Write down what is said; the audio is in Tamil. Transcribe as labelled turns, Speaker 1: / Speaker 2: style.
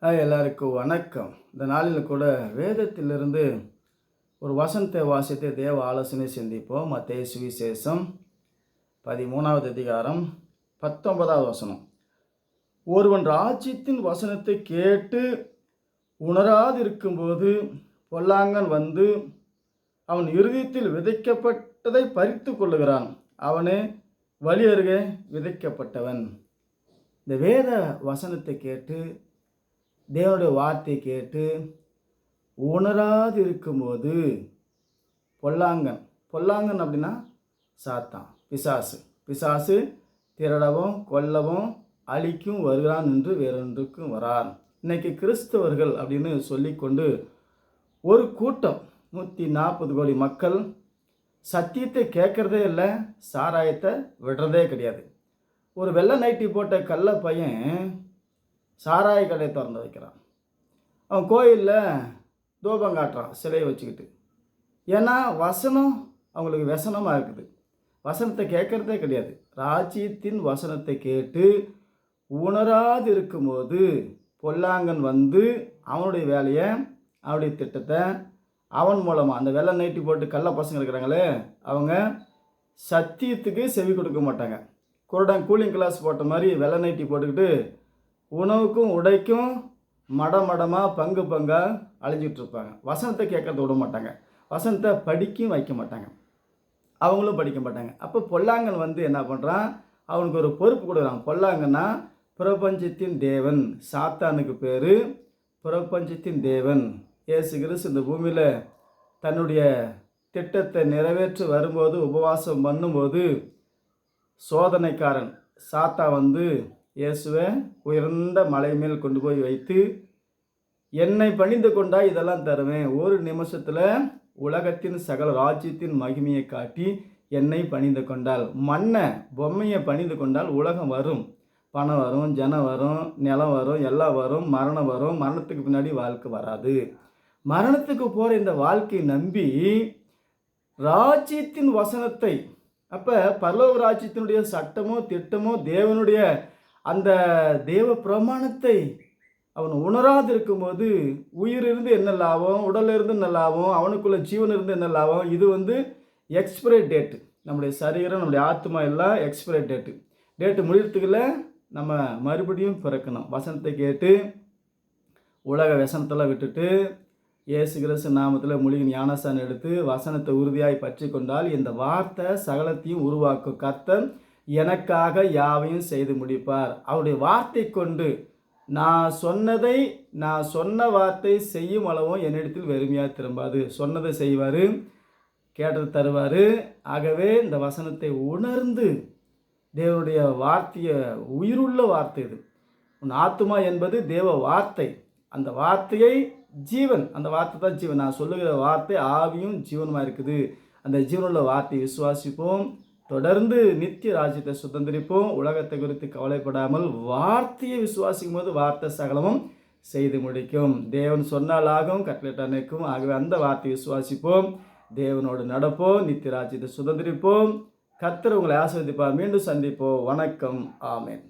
Speaker 1: எல்லாருக்கும் வணக்கம். இந்த நாளில் கூட வேதத்திலிருந்து ஒரு வசனத்தை வாசித்து தேவ ஆலோசனை சிந்திப்போம். மத்தேயு சுவிசேஷம் 13வது அதிகாரம் 19வது வசனம். ஒருவன் ராஜ்யத்தின் வசனத்தை கேட்டு உணராதிருக்கும்போது பொல்லாங்கன் வந்து அவன் இருதயத்தில் விதைக்கப்பட்டதை பறித்து கொள்ளுகிறான். அவனே வழி அருகே விதைக்கப்பட்டவன். இந்த வேத வசனத்தை கேட்டு தேவனுடைய வார்த்தை கேட்டு உணராது இருக்கும்போது பொல்லாங்கன் அப்படின்னா சாத்தான், பிசாசு திருடவும் கொல்லவும் அழிக்கும் வருகிறான் என்று வேறொன்றுக்கும் வரான். இன்னைக்கு கிறிஸ்தவர்கள் அப்படின்னு சொல்லிக்கொண்டு ஒரு கூட்டம் 140 கோடி மக்கள் சத்தியத்தை கேட்குறதே இல்லை, சாராயத்தை விடுறதே கிடையாது. ஒரு வெள்ளை நைட்டி போட்ட கள்ள பையன் சாராய கடையை திறந்து வைக்கிறான். அவன் கோயிலில் தூபம் காட்டுறான் சிலையை வச்சுக்கிட்டு. ஏன்னா வசனம் அவங்களுக்கு व्यசனமாக இருக்குது. வசனத்தை கேட்குறதே கிடையாது. ராஜ்யத்தின் வசனத்தை கேட்டு உணராது இருக்கும்போது பொல்லாங்கன் வந்து அவனுடைய வேலையை, அவனுடைய திட்டத்தை அவன் மூலமாக, அந்த வெள்ளை நைட்டி போட்டு கள்ள பசங்க இருக்கிறாங்களே அவங்க சத்தியத்துக்கு செவி கொடுக்க மாட்டாங்க. குருடன் கூலிங் கிளாஸ் போட்ட மாதிரி வெள்ளை நைட்டி போட்டுக்கிட்டு உணவுக்கும் உடைக்கும் மடமாக பங்காக அழிஞ்சிட்ருப்பாங்க. வசனத்தை கேட்கறத விட மாட்டாங்க, வசனத்தை படிக்கும் வைக்க மாட்டாங்க, அவங்களும் படிக்க மாட்டாங்க. அப்போ பொல்லாங்கன் வந்து என்ன பண்ணுறான், அவனுக்கு ஒரு பொறுப்பு கொடுக்குறான். பொல்லாங்கன்னா பிரபஞ்சத்தின் தேவன், சாத்தானுக்கு பேர் பிரபஞ்சத்தின் தேவன். இயேசு கிறிஸ்து இந்த பூமியில் தன்னுடைய திட்டத்தை நிறைவேற்றி வரும்போது, உபவாசம் பண்ணும்போது சோதனைக்காரன் சாத்தா வந்து இயேசுவை உயர்ந்த மலை மேல் கொண்டு போய் வைத்து, என்னை பணிந்து கொண்டா இதெல்லாம் தருவேன், ஒரு நிமிஷத்தில் உலகத்தின் சகல ராஜ்யத்தின் மகிமையை காட்டி என்னை பணிந்து கொண்டால், பொம்மையை பணிந்து கொண்டால் உலகம் வரும், பணம் வரும், ஜனம் வரும், நிலம் வரும், எல்லாம் வரும், மரணம் வரும். மரணத்துக்கு பின்னாடி வாழ்க்கை வராது. மரணத்துக்கு போகிற இந்த வாழ்க்கையை நம்பி ராஜ்யத்தின் வசனத்தை, அப்போ பரலோக ராஜ்யத்தினுடைய சட்டமோ திட்டமோ தேவனுடைய அந்த தேவ பிரமாணத்தை அவன் உணராது இருக்கும்போது உயிரிருந்து என்ன லாபம், உடலிருந்து என்ன லாபம், அவனுக்குள்ள ஜீவன் இருந்து என்ன லாபம்? இது வந்து எக்ஸ்பிரே டேட்டு. நம்முடைய சரீரம், நம்முடைய ஆத்மா எல்லாம் எக்ஸ்பிரே டேட்டு முடிகிறதுக்குள்ள நம்ம மறுபடியும் பிறக்கணும். வசனத்தை கேட்டு உலக வசனத்தெல்லாம் விட்டுட்டு இயேசு கிறிஸ்து நாமத்தில் மூலிகை ஞானஸ்தானம் எடுத்து வசனத்தை உறுதியாய் பற்றி கொண்டால் இந்த வார்த்தை சகலத்தையும் உருவாக்கும். கர்த்தர் எனக்காக யாவையும் செய்து முடிப்பார். அவருடைய வார்த்தை கொண்டு நான் சொன்ன வார்த்தை செய்யும் அளவும் என்னிடத்தில் வெறுமையாக திரும்பாது. சொன்னதை செய்வார், கேட்டது தருவார். ஆகவே இந்த வசனத்தை உணர்ந்து தேவனுடைய வார்த்தையை, உயிருள்ள வார்த்தை இது. உன் ஆத்துமா என்பது தேவ வார்த்தை. அந்த வார்த்தையை ஜீவன், அந்த வார்த்தை தான் ஜீவன். நான் சொல்லுகிற வார்த்தை ஆவியும் ஜீவனுமாக இருக்குது. அந்த ஜீவனுள்ள வார்த்தையை விசுவாசிப்போம், தொடர்ந்து நித்திய ராஜ்யத்தை சுதந்திரிப்போம். உலகத்தை குறித்து கவலைப்படாமல் வார்த்தையை விசுவாசிக்கும் போது வார்த்தை சகலமும் செய்து முடிக்கும். தேவன் சொன்னால் ஆகும், கட்டளையிட்டால் நிற்கும். ஆகவே அந்த வார்த்தையை விசுவாசிப்போம், தேவனோடு நடப்போம், நித்திய ராஜ்யத்தை சுதந்திரிப்போம். கர்த்தர் உங்களை ஆசீர்வதிப்பார். மீண்டும் சந்திப்போம். வணக்கம். ஆமென்.